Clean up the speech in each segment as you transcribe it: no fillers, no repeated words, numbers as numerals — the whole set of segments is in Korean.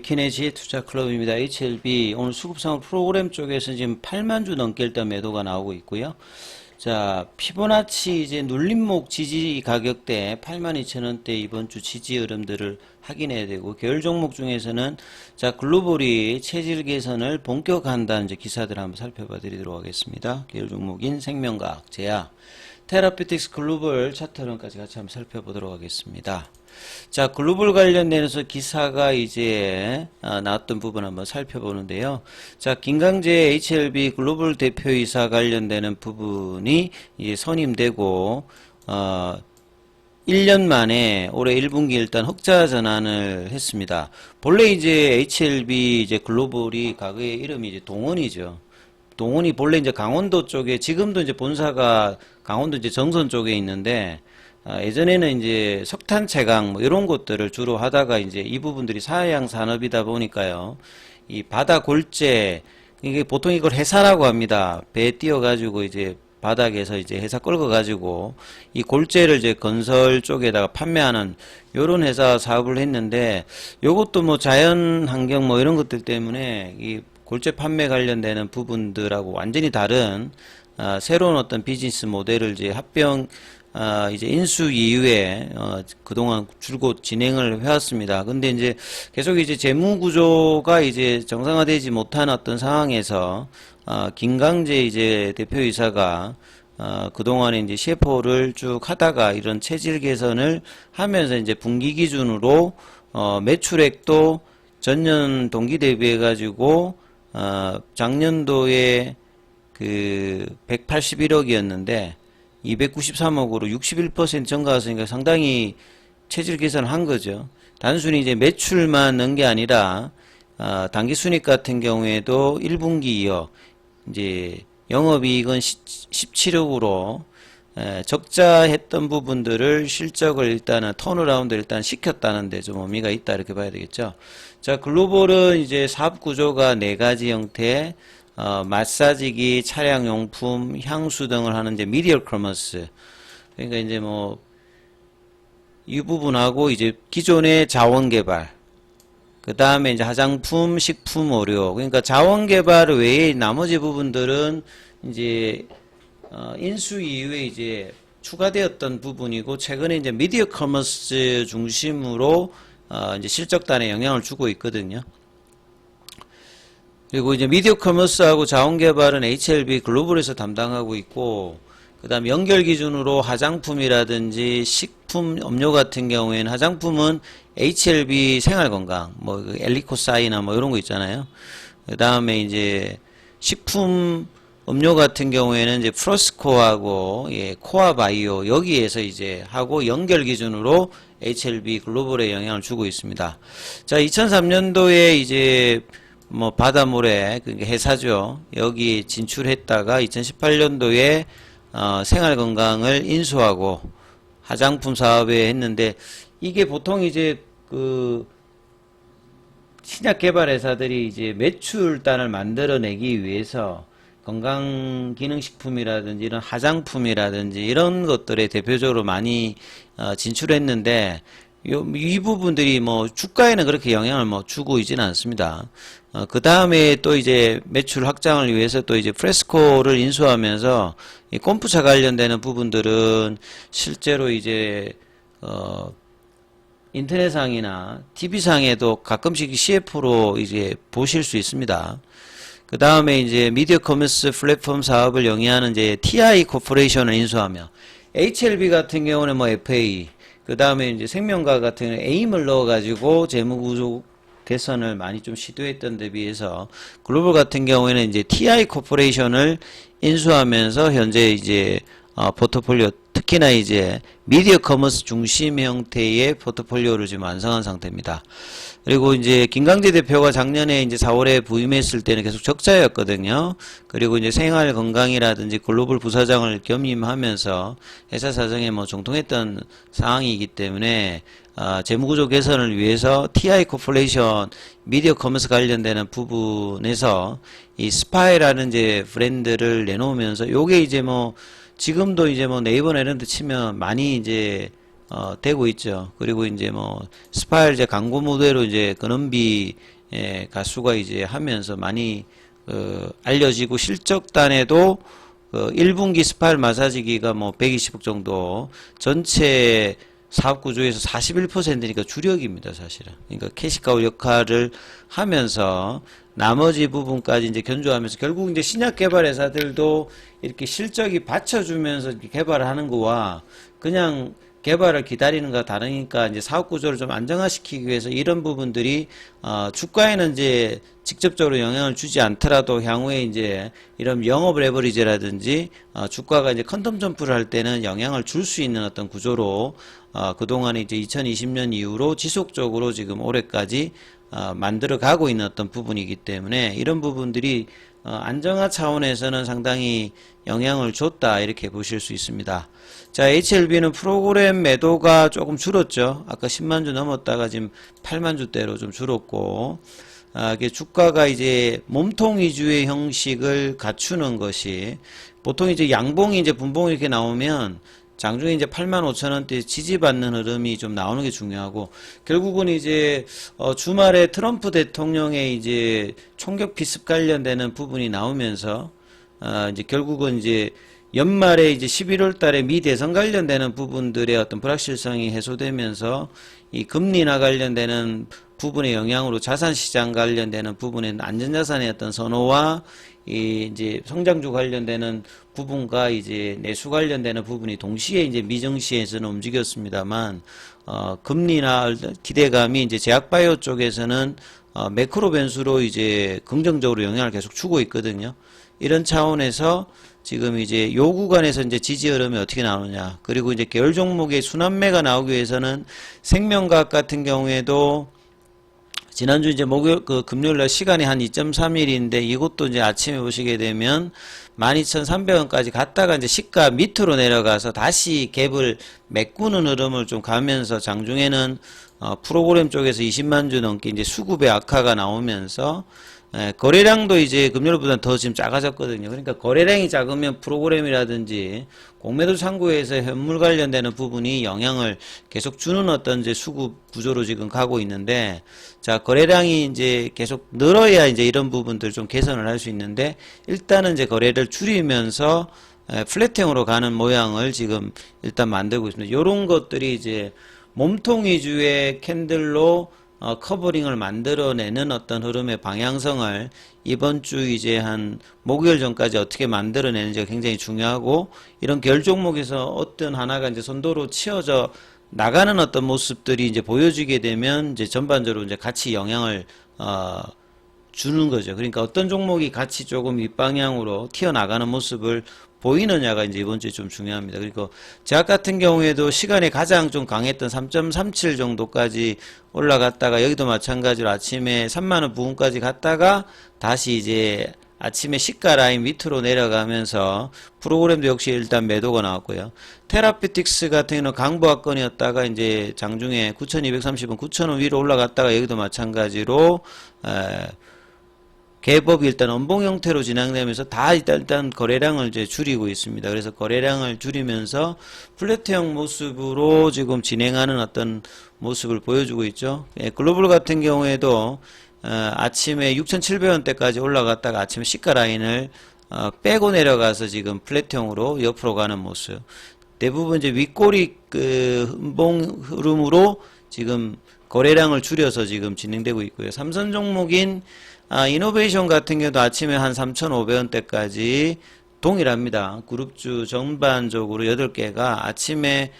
위키네지의 투자 클럽입니다. HLB 오늘 수급상으로 프로그램 쪽에서 지금 8만 주 넘게 일단 매도가 나오고 있고요. 자, 피보나치 이제 눌림목 지지 가격대 82,000원대 이번 주 지지 흐름들을 확인해야 되고, 계열 종목 중에서는 자, 글로벌이 체질 개선을 본격화한다는 이제 기사들 한번 살펴봐 드리도록 하겠습니다. 계열 종목인 생명과학, 제약, 테라피틱스 글로벌 차트 흐름까지 같이 한번 살펴보도록 하겠습니다. 자, 글로벌 관련돼서 기사가 이제 나왔던 부분 한번 살펴보는데요. 자, 김강재 HLB 글로벌 대표이사 관련되는 부분이 이제 선임되고 1년 만에 올해 1분기 일단 흑자 전환을 했습니다. 본래 이제 HLB 이제 글로벌이 과거의 이름이 이제 동원이죠. 동원이 본래 이제 강원도 쪽에, 지금도 이제 본사가 강원도 이제 정선 쪽에 있는데, 예전에는 이제 석탄 채광 뭐 이런 것들을 주로 하다가 이제 이 부분들이 사양 산업이다 보니까요. 이 바다 골재, 이게 보통 이걸 해사라고 합니다. 배에 띄워가지고 이제 바닥에서 이제 해사 끌고 가지고 이 골재를 이제 건설 쪽에다가 판매하는 요런 회사 사업을 했는데, 요것도 뭐 자연 환경 뭐 이런 것들 때문에 이 골재 판매 관련되는 부분들하고 완전히 다른 새로운 어떤 비즈니스 모델을 이제 합병 이제 인수 이후에 그동안 줄곧 진행을 해왔습니다. 근데 이제 계속 이제 재무 구조가 이제 정상화되지 못한 어떤 상황에서 김강재 이제 대표이사가 그동안에 이제 CFO를 쭉 하다가 이런 체질 개선을 하면서 이제 분기 기준으로 매출액도 전년 동기 대비해 가지고 작년도에 그 181억이었는데 293억으로 61% 증가했으니까 상당히 체질 개선을 한 거죠. 단순히 이제 매출만 넣은 게 아니라 당기순이익 같은 경우에도 1분기 이어 이제 영업이익은 17억으로 적자했던 부분들을 실적을 일단은 턴어라운드 일단 시켰다는 데 좀 의미가 있다 이렇게 봐야 되겠죠. 자, 글로벌은 이제 사업 구조가 네 가지 형태, 마사지기, 차량용품, 향수 등을 하는 이제 미디어 커머스. 그러니까 이제 뭐 이 부분하고 이제 기존의 자원 개발, 그 다음에 이제 화장품, 식품, 의료. 그러니까 자원 개발 외에 나머지 부분들은 이제 인수 이후에 이제 추가되었던 부분이고, 최근에 이제 미디어 커머스 중심으로 이제 실적단에 영향을 주고 있거든요. 그리고 이제 미디어 커머스하고 자원 개발은 HLB 글로벌에서 담당하고 있고, 그 다음 연결 기준으로 화장품이라든지 식품, 음료 같은 경우에는 화장품은 HLB 생활건강, 뭐 엘리코사이나 뭐 이런 거 있잖아요. 그 다음에 이제 식품, 음료 같은 경우에는 이제 프로스코하고 코아바이오 여기에서 이제 하고 연결 기준으로 HLB 글로벌에 영향을 주고 있습니다. 자, 2003년도에 이제 뭐 바다모래 그 회사죠. 여기 진출했다가 2018년도에 생활건강을 인수하고 화장품 사업에 했는데, 이게 보통 이제 그 신약 개발 회사들이 이제 매출단을 만들어내기 위해서 건강기능식품이라든지 이런 화장품이라든지 이런 것들에 대표적으로 많이 진출했는데, 이 부분들이 뭐 주가에는 그렇게 영향을 뭐 주고 있지는 않습니다. 그 다음에 또 이제 매출 확장을 위해서 또 이제 프레스코를 인수하면서 이 kombucha 관련되는 부분들은 실제로 이제 인터넷상이나 TV상에도 가끔씩 CF로 이제 보실 수 있습니다. 그 다음에 이제 미디어 커머스 플랫폼 사업을 영위하는 이제 TI 코퍼레이션을 인수하며, HLB 같은 경우는 뭐 FA, 그 다음에 이제 생명과학 같은 경우는 에임을 넣어가지고 재무구조 개선을 많이 좀 시도했던 데 비해서, 글로벌 같은 경우에는 이제 TI 코퍼레이션을 인수하면서 현재 이제 포트폴리오, 특히나 이제 미디어 커머스 중심 형태의 포트폴리오를 지금 완성한 상태입니다. 그리고 이제 김강재 대표가 작년에 이제 4월에 부임했을 때는 계속 적자였거든요. 그리고 이제 생활 건강이라든지 글로벌 부사장을 겸임하면서 회사 사정에 뭐 정통했던 상황이기 때문에 재무구조 개선을 위해서 TI 코퍼레이션 미디어 커머스 관련되는 부분에서 이 스파이라는 이제 브랜드를 내놓으면서, 요게 이제 뭐 지금도 이제 뭐 네이버나 이런 데 치면 많이 이제 되고 있죠. 그리고 이제 뭐 스파이를 이제 광고 모델로 이제 근원비 가수가 이제 하면서 많이 알려지고 실적단에도 1분기 스파일 마사지기가 뭐 120억 정도 전체 사업 구조에서 41%니까 주력입니다, 사실은. 그러니까 캐시카우 역할을 하면서 나머지 부분까지 이제 견조하면서 결국 이제 신약 개발 회사들도 이렇게 실적이 받쳐주면서 이렇게 개발을 하는 거와 그냥 개발을 기다리는 거와 다르니까 이제 사업 구조를 좀 안정화시키기 위해서 이런 부분들이 주가에는 이제 직접적으로 영향을 주지 않더라도 향후에 이제 이런 영업 레버리지라든지 주가가 이제 퀀텀 점프를 할 때는 영향을 줄 수 있는 어떤 구조로 그동안에 이제 2020년 이후로 지속적으로 지금 올해까지 만들어 가고 있는 어떤 부분이기 때문에 이런 부분들이 안정화 차원에서는 상당히 영향을 줬다 이렇게 보실 수 있습니다. 자, HLB는 프로그램 매도가 조금 줄었죠. 아까 10만 주 넘었다가 지금 8만 주대로 좀 줄었고 이게 주가가 이제 몸통 위주의 형식을 갖추는 것이 보통 이제 양봉이 이제 분봉이 이렇게 나오면 장중에 이제 85,000원대 지지받는 흐름이 좀 나오는 게 중요하고 결국은 이제 주말에 트럼프 대통령의 이제 총격 기습 관련되는 부분이 나오면서 이제 결국은 이제 연말에 이제 11월 달에 미 대선 관련되는 부분들의 어떤 불확실성이 해소되면서 이 금리나 관련되는 부분의 영향으로 자산시장 관련되는 부분의 안전자산의 어떤 선호와 이 이제 성장주 관련되는 부분과 이제 내수 관련되는 부분이 동시에 이제 미증시에서는 움직였습니다만 금리나 기대감이 이제 제약바이오 쪽에서는 매크로 변수로 이제 긍정적으로 영향을 계속 주고 있거든요. 이런 차원에서 지금 이제 요 구간에서 이제 지지 흐름이 어떻게 나오느냐. 그리고 이제 계열 종목의 순환매가 나오기 위해서는 생명과학 같은 경우에도 지난주 이제 금요일날 시간이 한 2.3일인데 이것도 이제 아침에 보시게 되면 12,300원까지 갔다가 이제 시가 밑으로 내려가서 다시 갭을 메꾸는 흐름을 좀 가면서 장중에는 프로그램 쪽에서 20만 주 넘게 이제 수급의 악화가 나오면서 거래량도 이제 금요일보다 더 지금 작아졌거든요. 그러니까 거래량이 작으면 프로그램이라든지 공매도 창구에서 현물 관련되는 부분이 영향을 계속 주는 어떤 이제 수급 구조로 지금 가고 있는데, 자, 거래량이 이제 계속 늘어야 이제 이런 부분들 좀 개선을 할 수 있는데, 일단은 이제 거래를 줄이면서 플랫형으로 가는 모양을 지금 일단 만들고 있습니다. 요런 것들이 이제 몸통 위주의 캔들로 커버링을 만들어내는 어떤 흐름의 방향성을 이번 주 이제 한 목요일 전까지 어떻게 만들어내는지가 굉장히 중요하고, 이런 결 종목에서 어떤 하나가 이제 선도로 치어져 나가는 어떤 모습들이 이제 보여지게 되면 이제 전반적으로 이제 같이 영향을 주는 거죠. 그러니까 어떤 종목이 같이 조금 윗방향으로 튀어나가는 모습을 보이느냐가 이제 이번 주에 좀 중요합니다. 그리고 제약 같은 경우에도 시간에 가장 좀 강했던 3.37 정도까지 올라갔다가 여기도 마찬가지로 아침에 3만원 부근까지 갔다가 다시 이제 아침에 시가 라인 밑으로 내려가면서 프로그램도 역시 일단 매도가 나왔고요. 테라피틱스 같은 경우는 강보합권이었다가 이제 장중에 9,230원, 9,000원 위로 올라갔다가 여기도 마찬가지로 갭업이 일단 원봉 형태로 진행되면서 다 일단 거래량을 이제 줄이고 있습니다. 그래서 거래량을 줄이면서 플래트형 모습으로 지금 진행하는 어떤 모습을 보여주고 있죠. 글로벌 같은 경우에도 아침에 6,700원대까지 올라갔다가 아침에 시가 라인을 빼고 내려가서 지금 플랫형으로 옆으로 가는 모습. 대부분 이제 윗꼬리 음봉 흐름으로 지금 거래량을 줄여서 지금 진행되고 있고요. 삼선 종목인 이노베이션 같은 경우도 아침에 한 3,500원대까지 동일합니다. 그룹주 전반적으로 8개가 아침에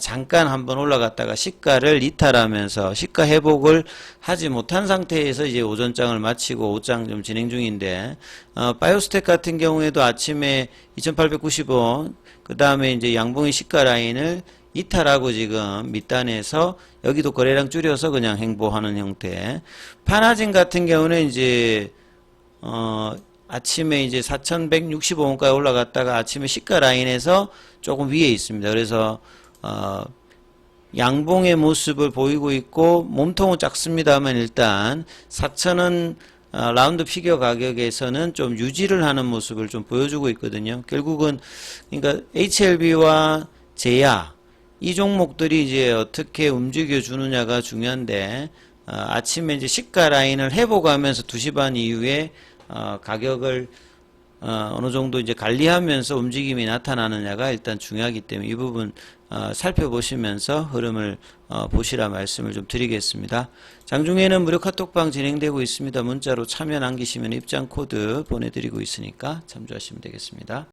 잠깐 한번 올라갔다가 시가를 이탈하면서 시가 회복을 하지 못한 상태에서 이제 오전장을 마치고 오후장 좀 진행 중인데, 바이오스텍 같은 경우에도 아침에 2,890원, 그 다음에 이제 양봉의 시가 라인을 이탈하고 지금 밑단에서 여기도 거래량 줄여서 그냥 행보하는 형태. 파나진 같은 경우는 이제 아침에 이제 4,165원까지 올라갔다가 아침에 시가 라인에서 조금 위에 있습니다. 그래서 양봉의 모습을 보이고 있고 몸통은 작습니다만 일단 4,000원 라운드 피겨 가격에서는 좀 유지를 하는 모습을 좀 보여주고 있거든요. 결국은 그러니까 HLB와 제야 이 종목들이 이제 어떻게 움직여 주느냐가 중요한데, 아침에 이제 시가 라인을 회복하면서 2시 반 이후에 가격을 어느 정도 이제 관리하면서 움직임이 나타나느냐가 일단 중요하기 때문에 이 부분 살펴보시면서 흐름을 보시라 말씀을 좀 드리겠습니다. 장중에는 무료 카톡방 진행되고 있습니다. 문자로 참여 남기시면 입장 코드 보내드리고 있으니까 참조하시면 되겠습니다.